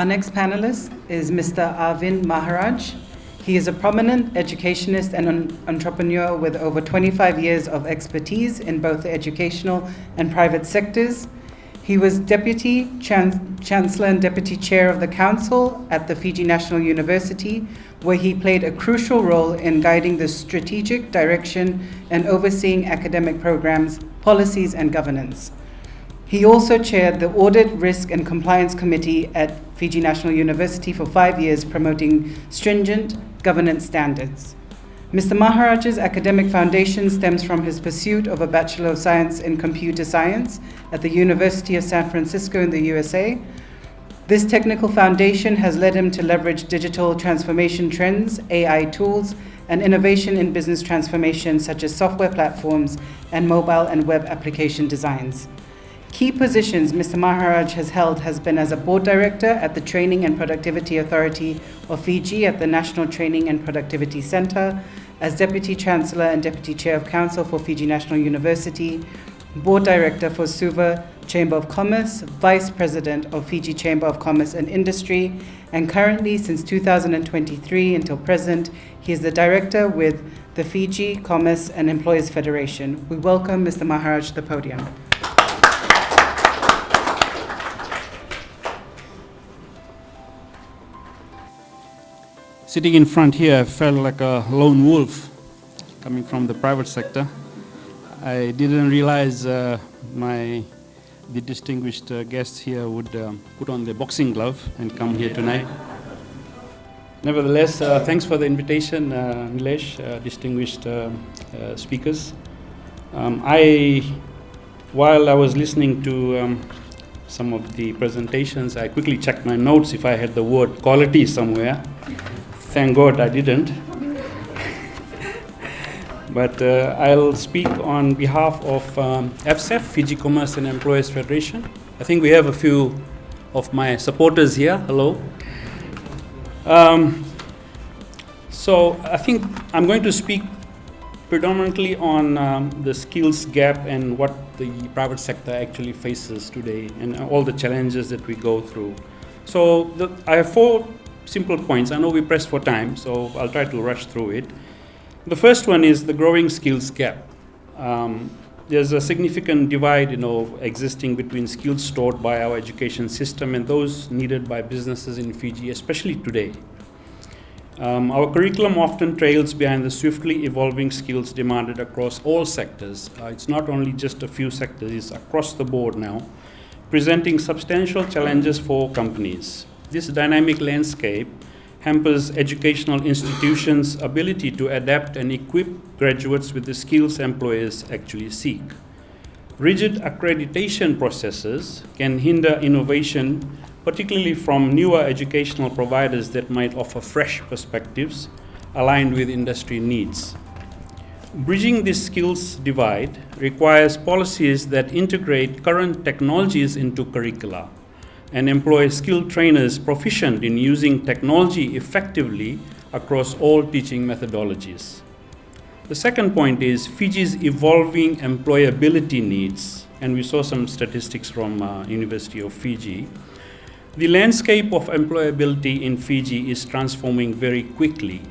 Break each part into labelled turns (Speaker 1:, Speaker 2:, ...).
Speaker 1: Our next panelist is Mr. Arvind Maharaj. He is a prominent educationist and an entrepreneur with over 25 years of expertise in both the educational and private sectors. He was Deputy Chancellor and Deputy Chair of the Council at the Fiji National University, where he played a crucial role in guiding the strategic direction and overseeing academic programs, policies, and governance. He also chaired the Audit, Risk and Compliance Committee at Fiji National University for 5 years, promoting stringent governance standards. Mr. Maharaj's academic foundation stems from his pursuit of a Bachelor of Science in Computer Science at the University of San Francisco in the USA. This technical foundation has led him to leverage digital transformation trends, AI tools, and innovation in business transformation such as software platforms and mobile and web application designs. Key positions Mr. Maharaj has held has been as a board director at the Training and Productivity Authority of Fiji at the National Training and Productivity Center, as Deputy Chancellor and Deputy Chair of Council for Fiji National University, Board Director for Suva Chamber of Commerce, Vice President of Fiji Chamber of Commerce and Industry, and currently, since 2023 until present, he is the Director with the Fiji Commerce and Employers Federation. We welcome Mr. Maharaj to the podium.
Speaker 2: Sitting in front here, I felt like a lone wolf coming from the private sector. I didn't realize the distinguished guests here would put on their boxing glove and come here tonight. Nevertheless, thanks for the invitation, Nilesh, distinguished speakers. While I was listening to some of the presentations, I quickly checked my notes if I had the word quality somewhere. Thank God I didn't. But I'll speak on behalf of FCEF, Fiji Commerce and Employers Federation. I think we have a few of my supporters here. Hello. So I think I'm going to speak predominantly on the skills gap and what the private sector actually faces today and all the challenges that we go through. So I have 4 simple points. I know we pressed for time, so I'll try to rush through it. The first one is the growing skills gap. There's a significant divide, existing between skills stored by our education system and those needed by businesses in Fiji, especially today. Our curriculum often trails behind the swiftly evolving skills demanded across all sectors. It's not only just a few sectors, it's across the board now, presenting substantial challenges for companies. This dynamic landscape hampers educational institutions' ability to adapt and equip graduates with the skills employers actually seek. Rigid accreditation processes can hinder innovation, particularly from newer educational providers that might offer fresh perspectives aligned with industry needs. Bridging this skills divide requires policies that integrate current technologies into curricula and employ skilled trainers proficient in using technology effectively across all teaching methodologies. The second point is Fiji's evolving employability needs, and we saw some statistics from University of Fiji. The landscape of employability in Fiji is transforming very quickly.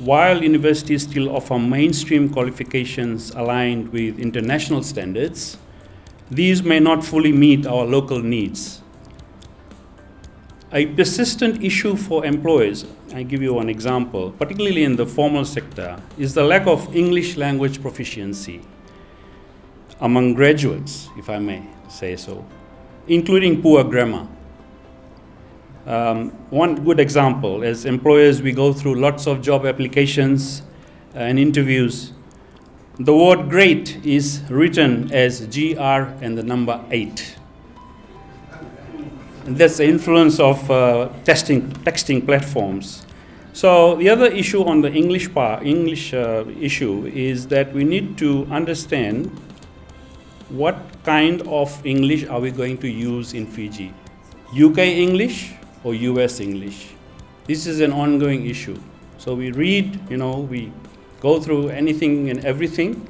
Speaker 2: While universities still offer mainstream qualifications aligned with international standards, these may not fully meet our local needs. A persistent issue for employers, I give you one example, particularly in the formal sector, is the lack of English language proficiency among graduates, if I may say so, including poor grammar. One good example, as employers, we go through lots of job applications and interviews. The word great is written as GR and the number 8. And that's the influence of texting platforms. So the other issue on the English issue is that we need to understand what kind of English are we going to use in Fiji. UK English or US English? This is an ongoing issue. So we read, we go through anything and everything,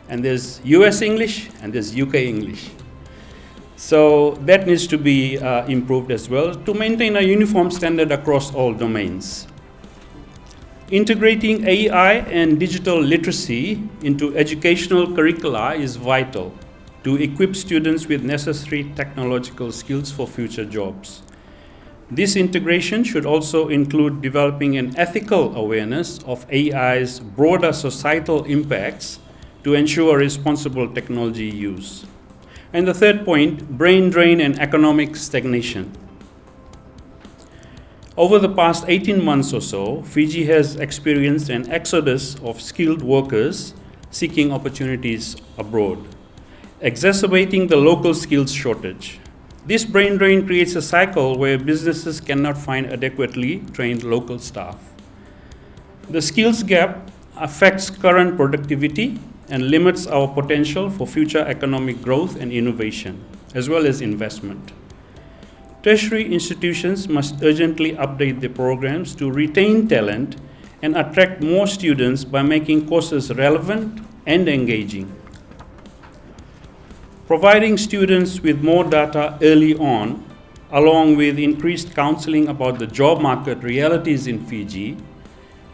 Speaker 2: and there's US English and there's UK English. So that needs to be improved as well to maintain a uniform standard across all domains. Integrating AI and digital literacy into educational curricula is vital to equip students with necessary technological skills for future jobs. This integration should also include developing an ethical awareness of AI's broader societal impacts to ensure responsible technology use. And the third point, brain drain and economic stagnation. Over the past 18 months or so, Fiji has experienced an exodus of skilled workers seeking opportunities abroad, exacerbating the local skills shortage. This brain drain creates a cycle where businesses cannot find adequately trained local staff. The skills gap affects current productivity and limits our potential for future economic growth and innovation, as well as investment. Tertiary institutions must urgently update their programs to retain talent and attract more students by making courses relevant and engaging. Providing students with more data early on, along with increased counseling about the job market realities in Fiji,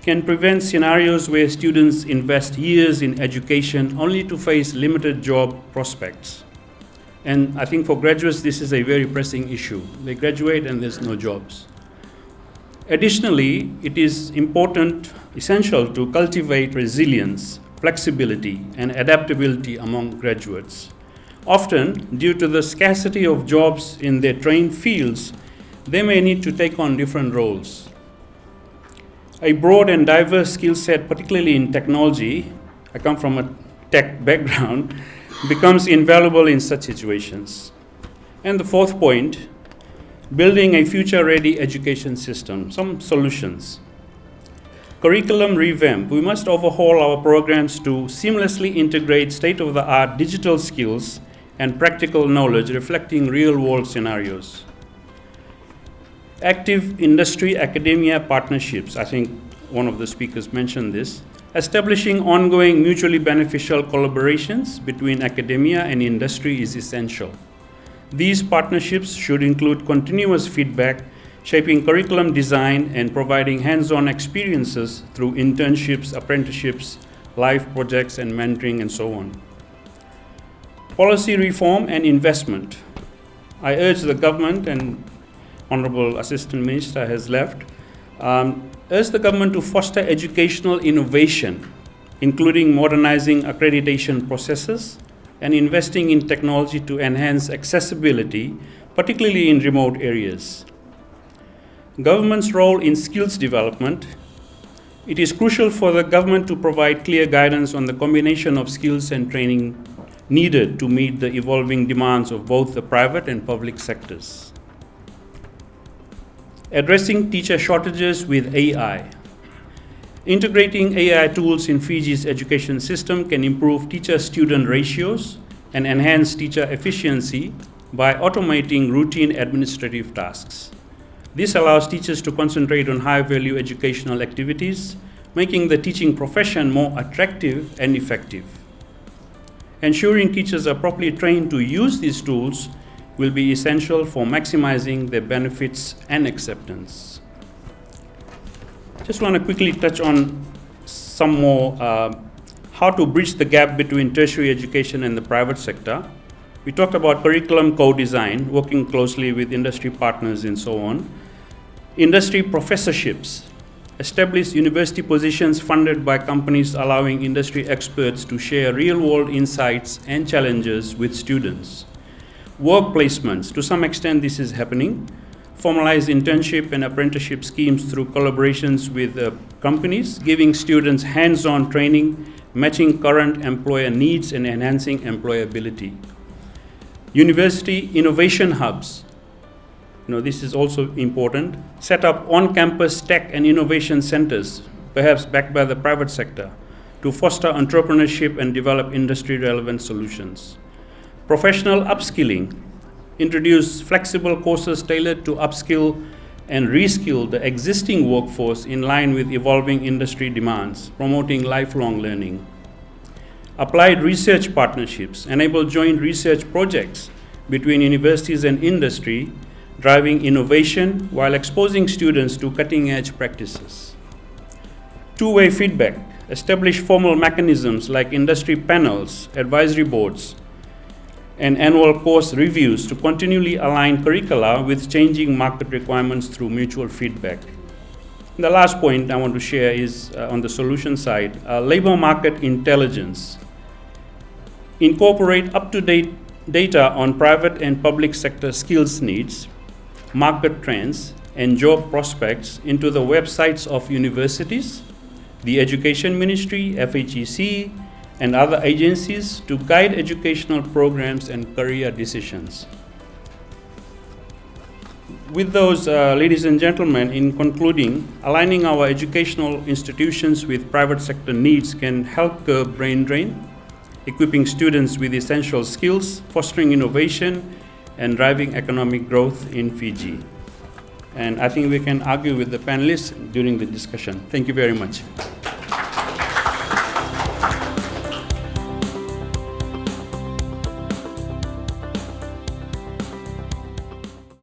Speaker 2: can prevent scenarios where students invest years in education only to face limited job prospects. And I think for graduates, this is a very pressing issue. They graduate and there's no jobs. Additionally, it is essential to cultivate resilience, flexibility, and adaptability among graduates. Often, due to the scarcity of jobs in their trained fields, they may need to take on different roles. A broad and diverse skill set, particularly in technology, I come from a tech background, becomes invaluable in such situations. And the fourth point, building a future-ready education system, some solutions. Curriculum revamp. We must overhaul our programs to seamlessly integrate state-of-the-art digital skills and practical knowledge reflecting real-world scenarios. Active industry-academia partnerships, I think one of the speakers mentioned this, establishing ongoing mutually beneficial collaborations between academia and industry is essential. These partnerships should include continuous feedback, shaping curriculum design, and providing hands-on experiences through internships, apprenticeships, live projects, and mentoring, and so on. Policy reform and investment. I urge the government, and Honorable Assistant Minister has left, urge the government to foster educational innovation, including modernizing accreditation processes and investing in technology to enhance accessibility, particularly in remote areas. Government's role in skills development. It is crucial for the government to provide clear guidance on the combination of skills and training needed to meet the evolving demands of both the private and public sectors. Addressing teacher shortages with AI. Integrating AI tools in Fiji's education system can improve teacher-student ratios and enhance teacher efficiency by automating routine administrative tasks. This allows teachers to concentrate on high-value educational activities, making the teaching profession more attractive and effective. Ensuring teachers are properly trained to use these tools will be essential for maximizing their benefits and acceptance. Just want to quickly touch on some more how to bridge the gap between tertiary education and the private sector. We talked about curriculum co-design, working closely with industry partners and so on. Industry professorships. Establish university positions funded by companies, allowing industry experts to share real-world insights and challenges with students. Work placements. To some extent, this is happening. Formalize internship and apprenticeship schemes through collaborations with companies, giving students hands-on training, matching current employer needs and enhancing employability. University innovation hubs. This is also important. Set up on-campus tech and innovation centers, perhaps backed by the private sector, to foster entrepreneurship and develop industry-relevant solutions. Professional upskilling. Introduce flexible courses tailored to upskill and reskill the existing workforce in line with evolving industry demands, promoting lifelong learning. Applied research partnerships. Enable joint research projects between universities and industry, driving innovation while exposing students to cutting-edge practices. Two-way feedback, establish formal mechanisms like industry panels, advisory boards, and annual course reviews to continually align curricula with changing market requirements through mutual feedback. The last point I want to share is on the solution side, labor market intelligence. Incorporate up-to-date data on private and public sector skills needs, market trends, and job prospects into the websites of universities, the Education Ministry, FHEC, and other agencies to guide educational programs and career decisions. With those, ladies and gentlemen, in concluding, aligning our educational institutions with private sector needs can help curb brain drain, equipping students with essential skills, fostering innovation, and driving economic growth in Fiji. And I think we can argue with the panelists during the discussion. Thank you very much.